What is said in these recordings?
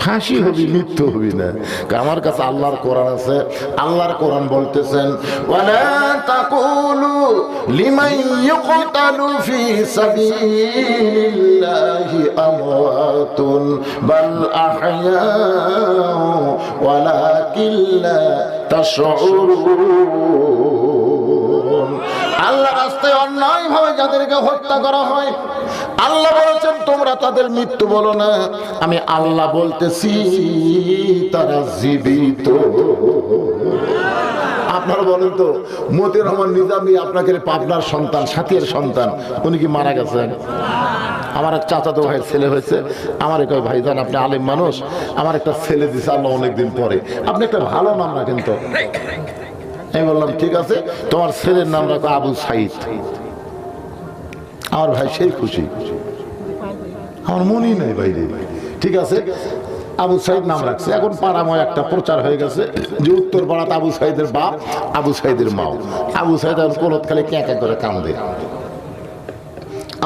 ফাঁসি হবি, মৃত্যু হবি না। আমার কাছে আল্লাহর কোরআন আছে। আল্লাহর কোরআন বলতেছেন, ওয়ালা তাকুলু লিমান ইউকতালু ফি সাবিলিল্লাহি আমওয়াতুন বাল আহয়াউ ওয়ালাকিন লা তাশউরুন। আল্লাহর রাস্তায় অন্যায়ভাবে যাদেরকে হত্যা করা হয়, আল্লাহ বলেছেন তোমরা তাদের মৃত্যু বলো না, আমি আল্লাহ বলতেছি তারা জীবিত। আপনারা বলেন তো, মতিউর রহমান নিজামী আপনাকে পাবনার সন্তান, সাথীর সন্তান, উনি কি মারা গেছেন? আমার এক চাচাতো ভাইয়ের ছেলে হয়েছে। আমার এক ভাইজান, আপনি আলেম মানুষ, আমার একটা ছেলে দিছে আল্লাহ অনেকদিন পরে, আপনি একটা ভালো নাম রাখেন তো। আমি বললাম ঠিক আছে, তোমার ছেলের নাম রাখো আবু সাইদ। আমার ভাই সেই খুশি, আমার মনেই নাই বাইরে। ঠিক আছে, আবু সাইদ নাম রাখছে। এখন পাড়াময় একটা প্রচার হয়ে গেছে যে উত্তর পাড়াতে আবু সাইদের বাপ, আবু সাইদের মাও। আবু সাইদ কোলত খালি ক্যাঁকা করে কান্দে।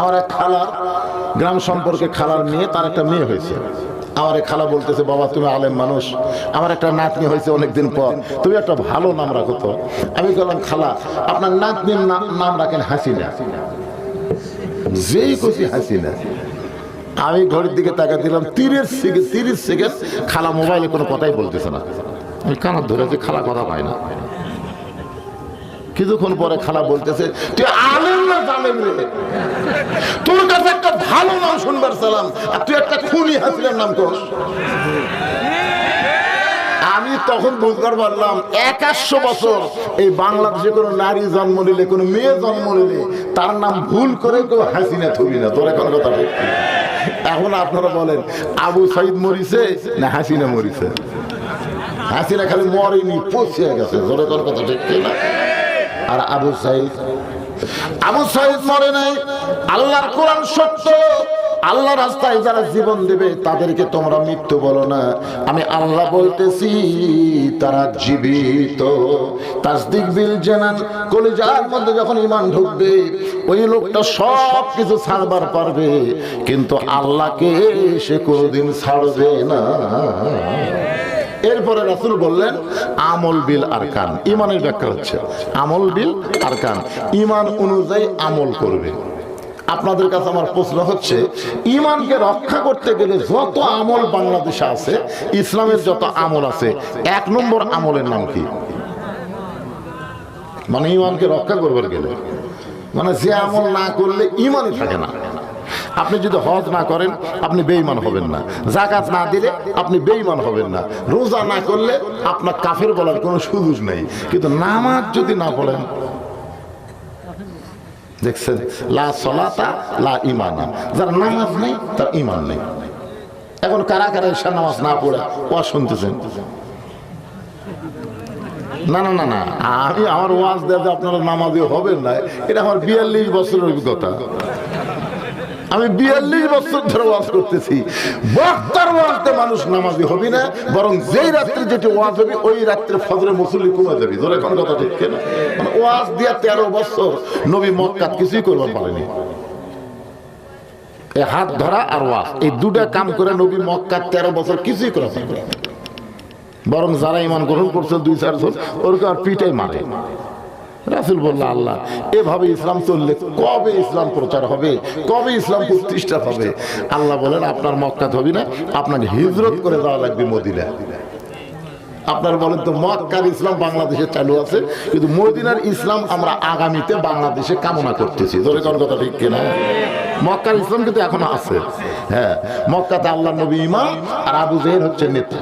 আমার এক খালার, গ্রাম সম্পর্কে খালার মেয়ে, তার একটা মেয়ে হয়েছে। আমার এক খালা বলতেছে, বাবা তুমি আলেম মানুষ, আমার একটা নাতনি হয়েছে অনেকদিন পর, তুমি একটা ভালো নাম রাখো তো। আমি বললাম, খালা আপনার নাতনির নাম রাখেন হাসিনা। যেই খুশি হাসিনা। আমি ঘড়ির দিকে তাকা দিলাম, 30 সেকেন্ড খালা মোবাইলে কোনো কথাই বলতেছে না। আমি কানার ধরেছি, খালা কথা পায় না। কিছুক্ষণ পরে খালা বলতেছে, তুই আলেম না জালেম রে, তোর কাছে একটা ভালো নাম শুনবার সালাম, আর তুই একটা খুনি হাসিনার নাম কর। আমি তখন বুঝতে পারলাম 100 বছর এই বাংলাদেশে কোনো নারী জন্ম নিলে, কোনো মেয়ে জন্ম নিলে, তার নাম ভুল করে কেউ হাসিনা থবি না। তোর এখন কথা ঠিক। এখন আপনারা বলেন, আবু সাইদ মরিছে না হাসিনা মরিছে? হাসিনা খালি মরেনি, পচিয়ে গেছে। তোর কথা ঠিক না? আর আবু সাইদ মরে নাই। আল্লাহর কোরআন সত্য। আল্লাহ রাস্তায় যারা জীবন দেবে তাদেরকে তোমরা মৃত্যু বলো না, আমি আল্লাহ বলতেছি তারা জীবিত। তাসদিক বিল জানান, কলিজার মধ্যে যখন ঈমান ঢুকবে, ওই লোকটা সব কিছু ছাড়বার পারবে, কিন্তু আল্লাহকে সে কোনোদিন ছাড়বে না। এরপরে রাসূল বললেন, আমল বিল আরকান। ঈমানের ব্যাখ্যা হচ্ছে আমল বিল আরকান, ঈমান অনুযায়ী আমল করবে। আপনাদের কাছে আমার প্রশ্ন হচ্ছে, ঈমানকে রক্ষা করতে গেলে যত আমল বাংলাদেশে আছে, ইসলামের যত আমল আছে, 1 নম্বর আমলের নাম কি? মানে ঈমানকে রক্ষা করবার গেলে, মানে যে আমল না করলে ঈমানই থাকে না। আপনি যদি হজ না করেন, আপনি বেঈমান হবেন না। যাকাত না দিলে আপনি বেঈমান হবেন না। রোজা না করলে আপনার কাফের বলার কোনো সুযোগ নেই। কিন্তু নামাজ যদি না পড়েন, দেখছেন, লা সলাতা লা ঈমানা, যার নামাজ নেই তার ঈমান নেই। এখন কারা কারা ঈশা নামাজ না পড়ে ওয়াজ শুনতেছেন? না না না না, আমি আমার ওয়াজ দেওয়া আপনারা নামাজি হবেন না, এটা আমার 42 বছরের অভিজ্ঞতা। আমি 42 বছর ধরে ওয়াজ করতেছি। বক্তার ওয়াজতে মানুষ নামাজি হবি না, বরং যেই রাত্রে যেটি ওয়াজ হবে ওই রাত্রে ফজরে মুসল্লি কমে যাবি। ধরে কোন কথা ঠিক না? মানে ওয়াজ দিয়া 13 বছর নবী মক্কাত কিছুই করবার পারেনি। এই হাত ধরা আর ওয়াজ, এই দুটা কাম করে নবী মক্কাত 13 বছর কিছুই করা পারেনি। বরং যারা ঈমান গ্রহণ করছে 2-4 জন, ওরকে আর পিটাই মারে। রাসূল বললেন, আল্লাহ এভাবে ইসলাম চললে কবে ইসলাম প্রচার হবে, কবে ইসলাম প্রতিষ্ঠা হবে? আল্লাহ বলেন, আপনার মক্কাত হবে না, আপনাকে হিজরত করে যাওয়া লাগবে মদিনা। আপনার বলেন তো, মক্কার ইসলাম বাংলাদেশে চালু আছে, কিন্তু মদিনার ইসলাম আমরা আগামীতে বাংলাদেশে কামনা করতেছি। ধরে কোন কথা ঠিক কিনা? মক্কার ইসলাম কিন্তু এখনো আছে। হ্যাঁ, মক্কাতে আল্লাহ নবী ইমাম, আর আবু জেহেল হচ্ছে নেতা।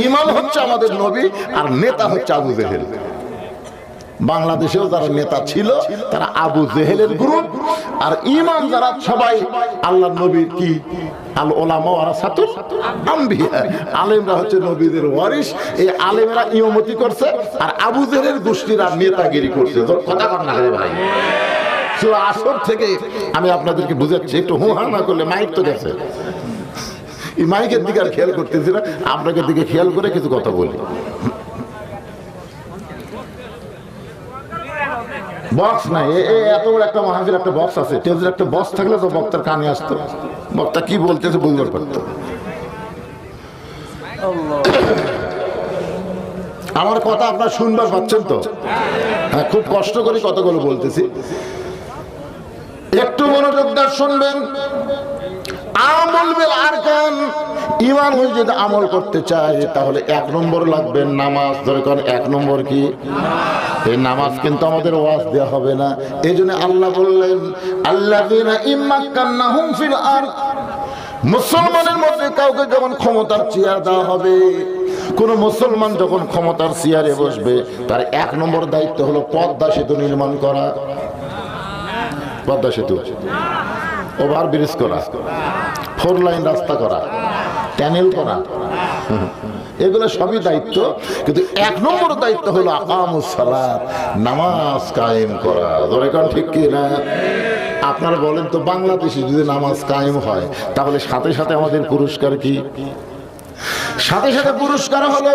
ইমাম হচ্ছে আমাদের নবী, আর নেতা হচ্ছে আবু জেহেল। বাংলাদেশেও যারা নেতা ছিল তারা আবু জেহেলের গ্রুপ, আর ইমাম যারা সবাই আল্লাহ নবীর কি আল ওলামা ওয়ারাসাতুল আম্বিয়া, আলেমরা হচ্ছে নবীদের ওয়ারিস। এই আলেমরা ইমামতি করছে, আর আবু জেহেলের গোষ্ঠীরা নেতাগিরি করছে। কথা কর না রে ভাই। সূরা আসর থেকে আমি আপনাদেরকে বুঝাচ্ছি, একটু হুহা না করলে মাইক তো গেছে। এই মাইকের দিকে আর খেয়াল করতেছি না, আপনাকে দিকে খেয়াল করে কিছু কথা বলি। বক্স নাই, এত বড় একটা মাহফিল, একটা বক্স আছে। টেজের একটা বক্স থাকলে তো বক্তার কানে আসতো, বক্তা কি বলতেছে বুঝতে পারতো। আমার কথা আপনার শুনবার পাচ্ছেন তো? হ্যাঁ, খুব কষ্ট করে কথাগুলো বলতেছি, একটু মনোযোগ দিয়ে শুনবেন। আমল বিল আরকান, ঈমান হয়ে যদি আমল করতে চায় তাহলে 1 নম্বর লাগবে নামাজ। ধরে কোন 1 নম্বর কি? এই নামাজ কিন্তু আমাদের ওয়াজ দেওয়া হবে না। এই জন্য আল্লাহ বললেন আল্লাযীনা ইম্মাক্কান্নাহুম ফিল আরদ, মুসলমানের মধ্যে কাউকে যখন ক্ষমতার চেয়ার দেওয়া হবে, কোন মুসলমান যখন ক্ষমতার চেয়ারে বসবে, তার 1 নম্বর দায়িত্ব হলো পদ্মা সেতু নির্মাণ করা। পদ্মা সেতু, ওভার ব্রিজ করা, 4 লাইন রাস্তা করা, ট্যানেল করা, এগুলো সবই দায়িত্ব। কিন্তু 1 নম্বর দায়িত্ব হলো আকামুস সালাত, নামাজ কায়েম করা। ধরে কোন ঠিক কি না? আপনারা বলেন তো, বাংলাদেশে যদি নামাজ কায়েম হয় তাহলে সাথে সাথে আমাদের পুরস্কার কি? সাথে সাথে পুরস্কার হলো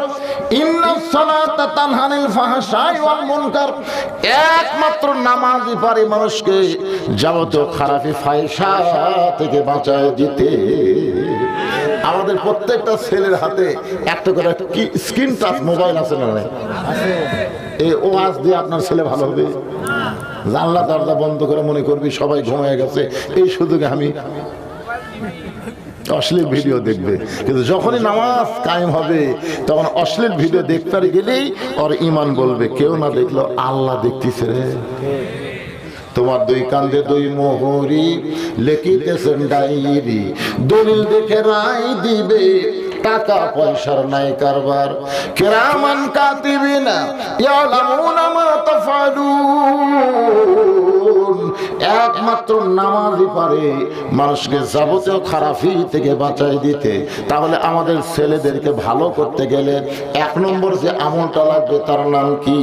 ইন্নাস সালাতা তানহা আনিল ফাহশাই ওয়াল মুনকার। একমাত্র নামাজই পারে মানুষকে যাবতীয় খারাপি ফাহিশা থেকে বাঁচায় দিতে। আমাদের প্রত্যেকটা ছেলের হাতে একটা করে স্ক্রিন টাচ মোবাইল আছে না? এই ওয়াজ দিয়ে আপনার ছেলে ভালো হবে? জানলা দরজা বন্ধ করে মনে করবি সবাই ঘুমিয়ে গেছে, এই সুযোগে আমি অশ্লীল ভিডিও দেখবে। কিন্তু যখনই নামাজ কায়েম হবে তখন অশ্লীল ভিডিও দেখতে গেলেই ওর ঈমান বলবে, কেউ না দেখলো আল্লাহ দেখতেছে রে। তোমার 2 কান্দে 2 মোহরি, লিখিতেছেন ডায়েরি, দলিল দেখে রায় দিবে, টাকা পয়সার নাই কারবার। কিরামান কাতিবিনা ইয়ালামুনা মা তাফআলুন। একমাত্র নামাজই পারে মানুষকে যাবতীয় খারাপি থেকে বাঁচাই দিতে। তাহলে আমাদের ছেলেদেরকে ভালো করতে গেলে 1 নম্বর যে আমলটা লাগবে তার নাম কি?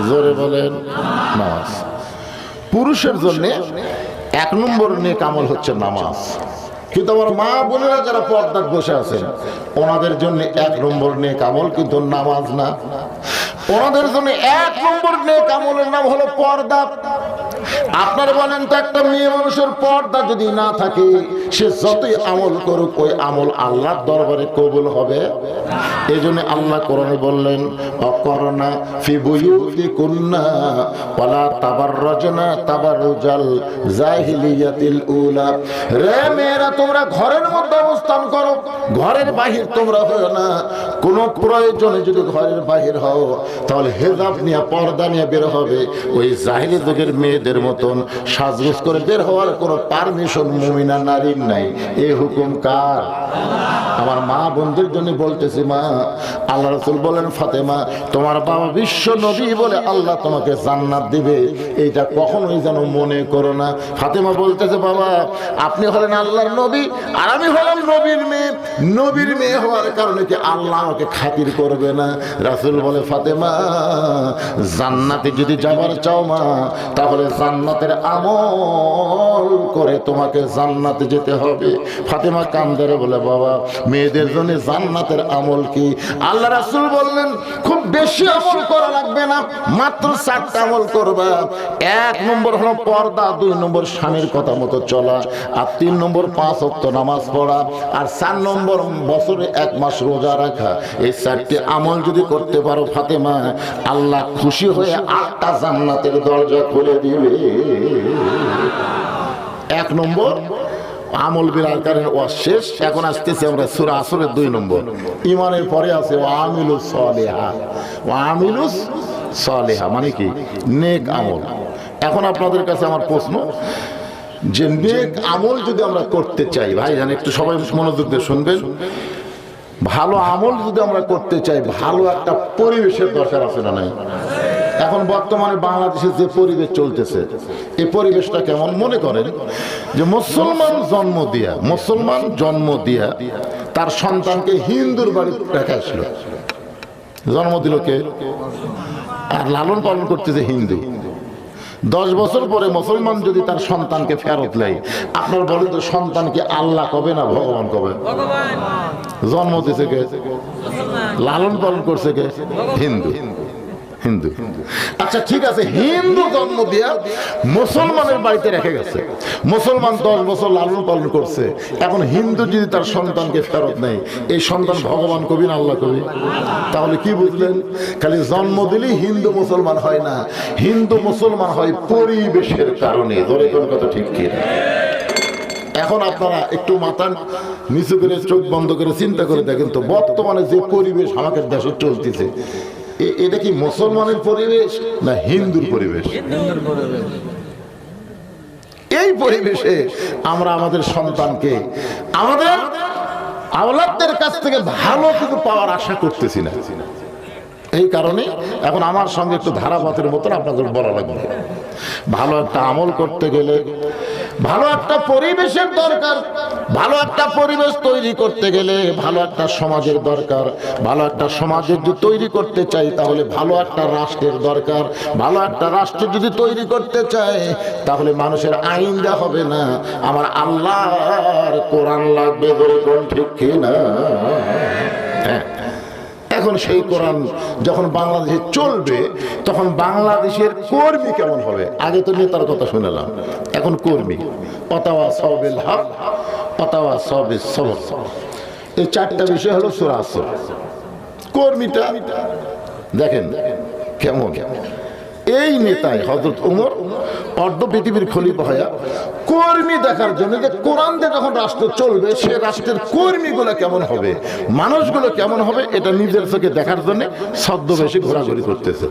জোরে বলেন, নামাজ। পুরুষের জন্য 1 নম্বর নেক আমল হচ্ছে নামাজ। কিন্তু আমার মা বোনেরা যারা পর্দায় বসে আছেন, ওনাদের জন্য 1 নম্বর নেক আমল কিন্তু নামাজ না। ওনাদের জন্য 1 নম্বর নেক আমলের নাম হলো পর্দা। আপনারা বলেন তো, একটা মেয়ে মানুষের পর্দা যদি না থাকে, সে যতই আমল করুক ওই আমল আল্লাহর দরবারে কবুল হবে? এই জন্য আল্লাহ কোরআনে বললেন অকরনা ফি বুয়ুতিকুন্না ওয়ালা তাবাররাজনা তাবাররুজাল জাহিলিয়াতিল উলা। রে মেয়েরা, তোমরা ঘরের মধ্যে অবস্থান করো, ঘরের বাহির তোমরা হও না। কোনো প্রয়োজনে যদি ঘরের বাহির হও তাহলে হেজাব নিয়ে, পর্দা নিয়ে বের হবে। ওই জাহিলি যুগের মেয়েদের মতন সাজগোজ করে বের হওয়ার কোনো পারমিশন মুমিনা নারীর নাই। এই হুকুম কার? আমার মা বোনদের জন্য বলতেছি, মা, আল্লাহ রাসূল বলেন ফাতেমা, তোমার বাবা বিশ্ব নবী বলে আল্লাহ তোমাকে জান্নাত দিবে, এইটা কখনোই যেন মনে করো না। ফাতেমা বলতেছে, বাবা, আপনি হলেন আল্লাহর নবী আর আমি হলাম নবীর মেয়ে। নবীর মেয়ে হওয়ার কারণে কি আল্লাহ আমাকে খাতির করবে না? রাসূল বলে, ফাতেমা, জান্নাতে যদি যাবার চাও মা, তাহলে জান্নাতের আমল করে তোমাকে জান্নাতে যেতে হবে। ফাতেমা কান্দরে বলে, বাবা, মেয়েদের জন্য জান্নাতের আমল কি? আল্লাহ রাসূল বললেন, খুব বেশি আমল করা লাগবে না, মাত্র 4টা আমল করবা। 1 নম্বর হলো পর্দা, 2 নম্বর স্বামীর কথা মতো চলা, আর 3 নম্বর 5 ওয়াক্ত নামাজ পড়া, আর 4 নম্বর বছরে 1 মাস রোজা রাখা। এই 4টি আমল যদি করতে পারো ফাতেমা, আল্লাহ খুশি হয়ে 8টা জান্নাতের দরজা খুলে দিবে। 1 নম্বর আমল বিল আরকানের ওয়াজ শেষ। এখন আসতেছি আমরা সূরা আসরের 2 নম্বর। ঈমানের পরে আছে ওয়ামিলুস সালিহা। ওয়ামিলুস সালিহা মানে কি? নেক আমল। এখন আপনাদের কাছে আমার প্রশ্ন, যে নেক আমল যদি আমরা করতে চাই, ভাই জান একটু সবাই মনোযোগ দিয়ে শুনবেন, ভালো আমল যদি আমরা করতে চাই, ভালো একটা পরিবেশের দরকার আছে না নাই? এখন বর্তমানে বাংলাদেশে যে পরিবেশ চলতেছে, এই পরিবেশটা কেমন? মনে করেন যে মুসলমান জন্ম দিয়া তার সন্তানকে হিন্দুর বাড়ি রেখে আসলো, জন্ম দিল কে? আর লালন পালন করতেছে হিন্দু। 10 বছর পরে মুসলমান যদি তার সন্তানকে ফেরত নেয়, আপনার বলেন তো সন্তানকে আল্লাহ কবে না ভগবান কবে? জন্ম দিয়েছে কে? লালন পালন করছে কে? হিন্দু। হিন্দু। আচ্ছা ঠিক আছে, হিন্দু জন্ম দিয়া মুসলমানের বাড়িতে রেখে গেছে, মুসলমান 10 বছর লালন পালন করছে, এখন হিন্দু যদি তার সন্তানকে ফেরত নেয়, এই সন্তান ভগবান কবি না আল্লাহ কবি? তাহলে কি বুঝলেন? খালি জন্ম দিলেই হিন্দু মুসলমান হয় না, হিন্দু মুসলমান হয় পরিবেশের কারণে। ধরে কোন কথা ঠিক কি? এখন আপনারা একটু মাথা নিচু করে চোখ বন্ধ করে চিন্তা করে দেখেন তো, বর্তমানে যে পরিবেশ আমাদের দেশে চলতেছে, এটা কি মুসলমানের পরিবেশ না হিন্দুর পরিবেশ? এই পরিবেশে আমরা আমাদের সন্তানকে, আমাদের আওলাদদের কাছ থেকে ভালো কিছু পাওয়ার আশা করতেছি না। এই কারণে এখন আমার সঙ্গে একটু ধারাপাতের মতন আপনাদের বলা লাগবে। ভালো একটা আমল করতে গেলে ভালো একটা পরিবেশের দরকার, ভালো একটা পরিবেশ তৈরি করতে গেলে ভালো একটা সমাজের দরকার, ভালো একটা সমাজের যদি তৈরি করতে চাই তাহলে ভালো একটা রাষ্ট্রের দরকার, ভালো একটা রাষ্ট্র যদি তৈরি করতে চাই তাহলে মানুষের আইন যা হবে না, আমার আল্লাহর কোরআন লাগবে। বলুন ঠিক কিনা? হ্যাঁ, এখন সেই কোরআন যখন বাংলাদেশে চলবে তখন বাংলাদেশের কর্মী কেমন হবে? আগে তো নেতার কথা শুনলাম, এখন কর্মী। অতাওয়া সবিল হক, অতাওয়া সবিল সবর, এই 4টা বিষয় হলো সূরা আসর। কর্মীটা দেখেন কেমন। এই নেতাই হযরত ওমর অর্ধ পৃথিবীর খলিফা হয়া কর্মী দেখার জন্য, যে কোরআন দিয়ে যখন রাষ্ট্র চলবে সে রাষ্ট্রের কর্মীগুলো কেমন হবে, মানুষগুলো কেমন হবে, এটা নিজের চোখে দেখার জন্য ছদ্মবেশে ঘোরাঘুরি করতেছে।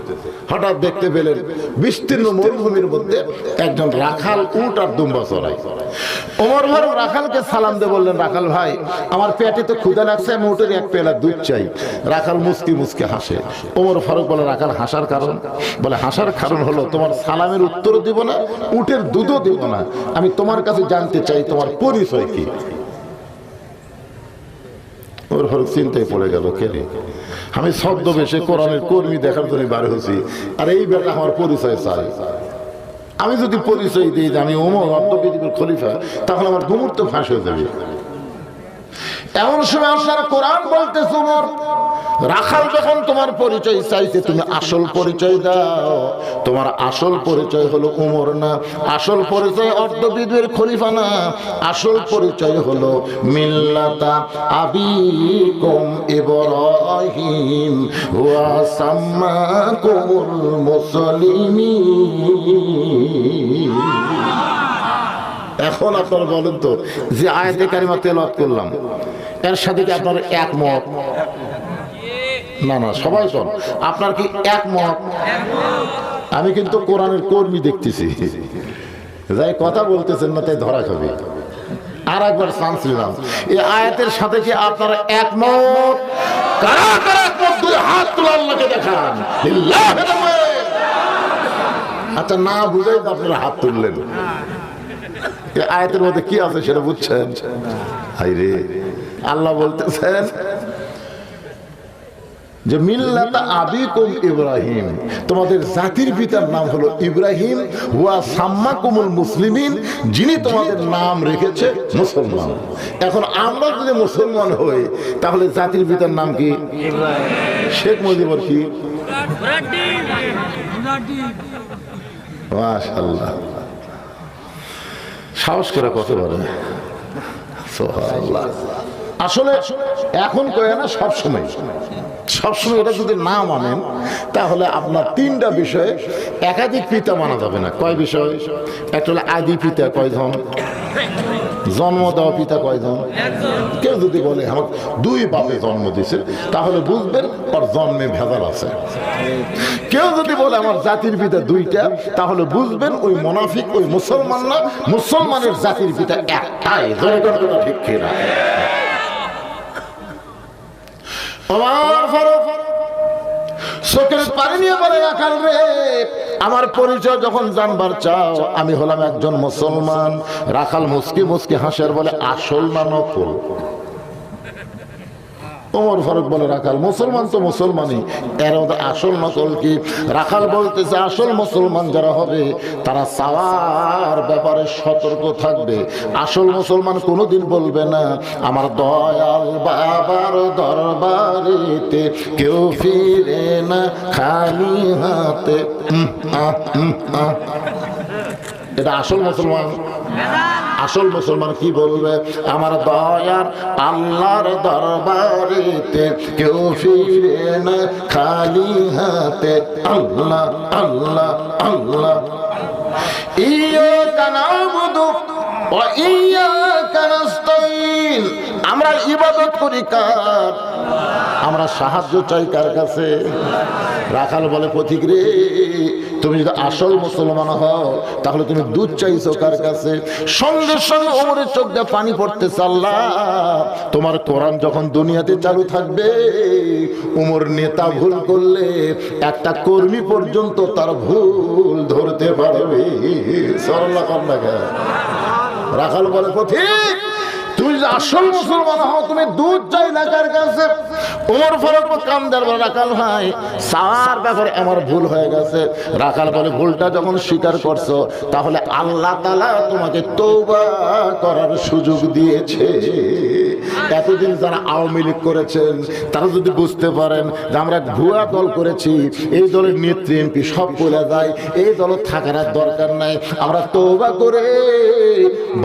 হঠাৎ দেখতে পেলেন বিস্তীর্ণ মরুভূমির মধ্যে একজন রাখাল উট আর দুম্বা চড়ায়। ওমর ফারুক রাখালকে সালাম দিয়ে বললেন, রাখাল ভাই আমার পেটে তো ক্ষুধা লাগছে, আমি উটের 1 পেয়ালা দুধ চাই। রাখাল মুস্কি মুস্কি হাসে। ওমর ফারুক বলে, রাখাল হাসার কারণ? বলে, হাসার কারণ হলো তোমার সালামের উত্তর দিব না, উটের দুধও দিব না, আমি তোমার কাছে জানতে চাই তোমার পরিচয় কি। ওর ফারুক চিন্তায় পড়ে গেল, কে রে, আমি ছদ্মবেশে কোরআনের কর্মী দেখার জন্য বার হয়েছি, আর এই বেলা আমার পরিচয় চাই। আমি যদি পরিচয় দিই যে আমি ওমর অর্ধ পৃথিবীর খলিফা, তাহলে আমার ঘুমুর তো ফাঁস হয়ে যাবে। এমন সময় আপনারা কোরআন বলতেছে, ওমর রাখাল যখন তোমার পরিচয় চাইছে তুমি আসল পরিচয় দাও। তোমার আসল পরিচয় হলো ওমর না, আসল পরিচয় অর্ধবিদের খলিফা না, আসল পরিচয় হলো মিল্লাতা আবিকুম ইব্রাহিম ওয়া সাম্মাকুমুল মুসলিমিন। এখন আপনারা বলেন তো, যে আয়াতে কারিমা তেলাওয়াত করলাম এর সাথে কি আপনার একমত? না না, সবাই শোন, আপনার কি একমত? আমি কিন্তু কোরআনের কর্মী দেখতেছি, যাই কথা বলতেছেন না তাই ধরা খাবে। আর একবার চান্স নিলাম, এই আয়াতের সাথে কি আপনারা একমত? কারা কারা একমত? 2 হাত তুলে আল্লাহকে দেখান। আচ্ছা, না বুঝাই তো আপনারা হাত তুললেন। এই আয়াতের মধ্যে কি আছে সেটা বুঝছেন? হায়রে, আল্লাহ বলতেছেন যে মিল্লাতা আবিকুম ইব্রাহিম, তোমাদের জাতির পিতার নাম হলো ইব্রাহিম, ওয়া সাম্মাকুমুল মুসলিমিন, যিনি তোমাদের নাম রেখেছে মুসলমান। এখন আমরা যদি মুসলমান হই তাহলে জাতির পিতার নাম কি? শেখ মুজিবুর কি? মাশাআল্লাহ, সাহস করে কথা বলে। সুবহানাল্লাহ। আসলে এখন কয় না, সবসময় এটা যদি না মানেন তাহলে আপনার 3টা বিষয়ে একাধিক পিতা মানা যাবে না। কয় বিষয়? একটা হলো আদি পিতা কয়জন, জন্ম দেওয়া পিতা কয়জন। কেউ যদি বলে আমাকে 2 বাপে জন্ম দিছে তাহলে বুঝবেন ওর জন্মে ভেজাল আছে। কেউ যদি বলে আমার জাতির পিতা 2টা তাহলে বুঝবেন ওই মুনাফিক, ওই মুসলমান না, মুসলমানের জাতির পিতা একটাই। ঠিক কিনা? চোখের পানি নিয়ে বলে, রাখাল রে আমার পরিচয় যখন জানবার চাও, আমি হলাম একজন মুসলমান। রাখাল মুস্কি মুস্কি হাসের বলে, আসল না নকল? ওমর ফারুক বলে রাখাল মুসলমান তো মুসলমানই, এর মধ্যে আসল নকল কি? রাখাল বলতেছে আসল মুসলমান যারা হবে তারা চাওয়ার ব্যাপারে সতর্ক থাকবে। আসল মুসলমান কোনোদিন বলবে না আমার দয়াল বাবার দরবারেতে কেউ ফিরে না খালি হাতে। এটা আসল মুসলমান। আসল মুসলমান কি বলবে? আমার দয়ার আল্লাহর দরবারেতে কেউ ফিরে না খালি হাতে। আল্লাহ আল্লাহ আল্লাহ। ইয়্যাকা না'বুদু ওয়া ইয়্যাকা নাস্তাঈন। আমরা ইবাদত করি কার? আমরা সাহায্য চাই কার কাছে? রাখাল বলে পথিক রে, তুমি যদি আসল মুসলমান হও তাহলে তুমি দুধ চাইছো কার কাছে? সঙ্গে সঙ্গে ওমরের চোখ দিয়ে পানি পড়তেছে। আল্লাহ, তোমার কোরআন যখন দুনিয়াতে চালু থাকবে, ওমর নেতা ভুল করলে একটা কর্মী পর্যন্ত তার ভুল ধরতে পারবে। রাখাল বলে পথিক, তুমি যদি আসল মুসলমান হও তুমি দুধ চাই না কার কাছে? ওমর ফারুক কান্দার বলে রাখাল ভাই, সার ব্যাপারে আমার ভুল হয়ে গেছে। রাখাল বলে ভুলটা যখন স্বীকার করছো তাহলে আল্লাহ তাআলা তোমাকে তওবা করার সুযোগ দিয়েছে। এতদিন যারা আওয়ামী লীগ করেছেন তারা যদি বুঝতে পারেন যে আমরা ভুয়া দল করেছি, এই দলের নেত্রী এমপি সব বলে যায়, এই দল থাকার আর দরকার নাই, আমরা তওবা করে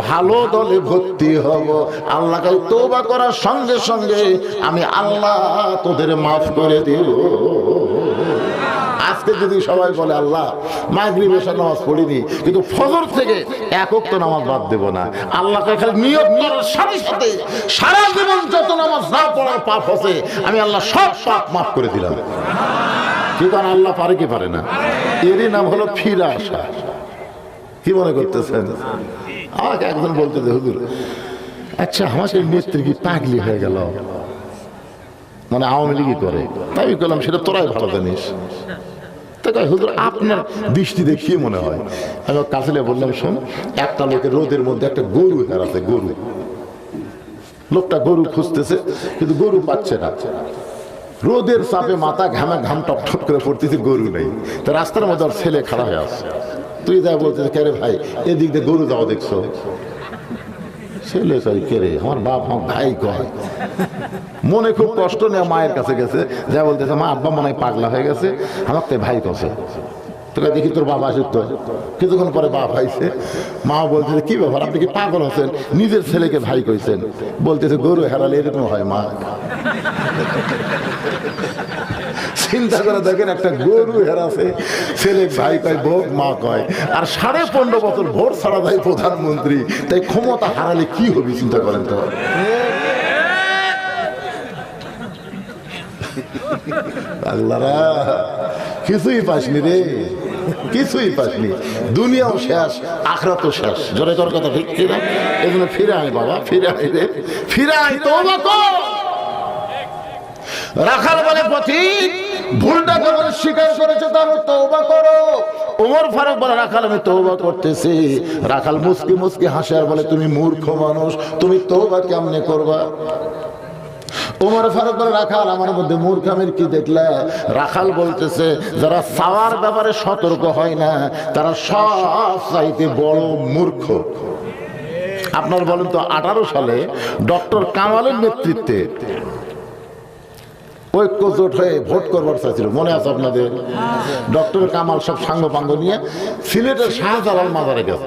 ভালো দলে ভর্তি হব। আল্লাহকে তওবা করার সঙ্গে সঙ্গে আমি আল্লাহ তোদের মাফ করে দিব। আজকে যদি সবাই বলে আল্লাহ মাগরিব এশার নামাজ পড়িনি কিন্তু ফজর থেকে এক ওয়াক্ত নামাজ বাদ দেব না, আল্লাহকে খালি নিয়ত করার সাথে সাথে সারা জীবন যত নামাজ না পড়ার পাপ আছে আমি আল্লাহ সব পাপ মাফ করে দিলাম। কি কারণ আল্লাহ পারে কি পারে না? এরই নাম হলো ফিরে আসা। কি মনে করতেছেন? আমাকে একজন বলতেছে হুজুর আচ্ছা আমার সেই নেত্রী কি পাগলি হয়ে গেল, মানে আওয়ামী লীগই করে? তাই বললাম সেটা তোরাই ভালো জানিস। তাই হুজুর আপনার দৃষ্টি দেখিয়ে মনে হয়। আমি কাছে বললাম শোন, একটা লোকের রোদের মধ্যে একটা গরু হারাছে, গরু। লোকটা গরু খুঁজতেছে কিন্তু গরু পাচ্ছে না, রোদের চাপে মাথা ঘামে ঘাম টপ টপ করে পড়তেছে, গরু নেই। তো রাস্তার মধ্যে ওর ছেলে খাড়া হয়ে আসছে। তুই যা বলতেছে কে রে ভাই এদিক দিয়ে গরু যাওয়া দেখছো? ছেলে কই কে রে? আমার বাপ আমার ভাই কয়। মনে খুব কষ্ট নিয়ে মায়ের কাছে গেছে, যা বলতেছে মা আব্বা মনে হয় পাগলা হয়ে গেছে, আমার তো ভাই কছে। তোকে দেখি তোর বাবা আসুক তো। কিছুক্ষণ পরে বাপ আইছে, মা বলতেছে কি ব্যাপার আপনি কি পাগল হচ্ছেন? নিজের ছেলেকে ভাই কইছেন। বলতেছে গরু হারালে এরকম হয় মা। চিন্তা করে দেখেন, একটা গরু হেরাছে, ছেলে ভাই কয়, বউ মা কয়, আর 15.5 বছর ভোট ছাড়া যায় প্রধানমন্ত্রী। তাই ক্ষমতা হারালে কি হবে চিন্তা করেন তো। আল্লাহরা কিছুই পাসনি রে, কিছুই পাসনি। দুনিয়াও শেষ, আখিরাতও শেষ। জোরে তোর কথা ঠিক কিনা? এই জন্য ফিরে আয় বাবা, ফিরে আয় রে, ফিরে আয়, তওবা কর। রাখাল বলে পথিক ভুলটা যখন স্বীকার করেছে তাহলে তওবা করো। ওমর ফারুক বলে রাখাল আমি তওবা করতেছি। রাখাল মুস্কি মুস্কি হাসে আর বলে তুমি মূর্খ মানুষ, তুমি তওবা কেমনে করবা? ওমর ফারুক বলে রাখাল আমার মধ্যে মূর্খামির কি দেখলে? রাখাল বলতেছে যারা চাওয়ার ব্যাপারে সতর্ক হয় না তারা সব চাইতে বড় মূর্খ। আপনার বলেন তো 18 সালে ডক্টর কামালের নেতৃত্বে ঐক্য জোট হয়ে ভোট করবার চাইছিল, মনে আছে আপনাদের? ডক্টর কামাল সব সাঙ্গ পাঙ্গ নিয়ে সিলেটের শাহজালাল মাজারে গেছে।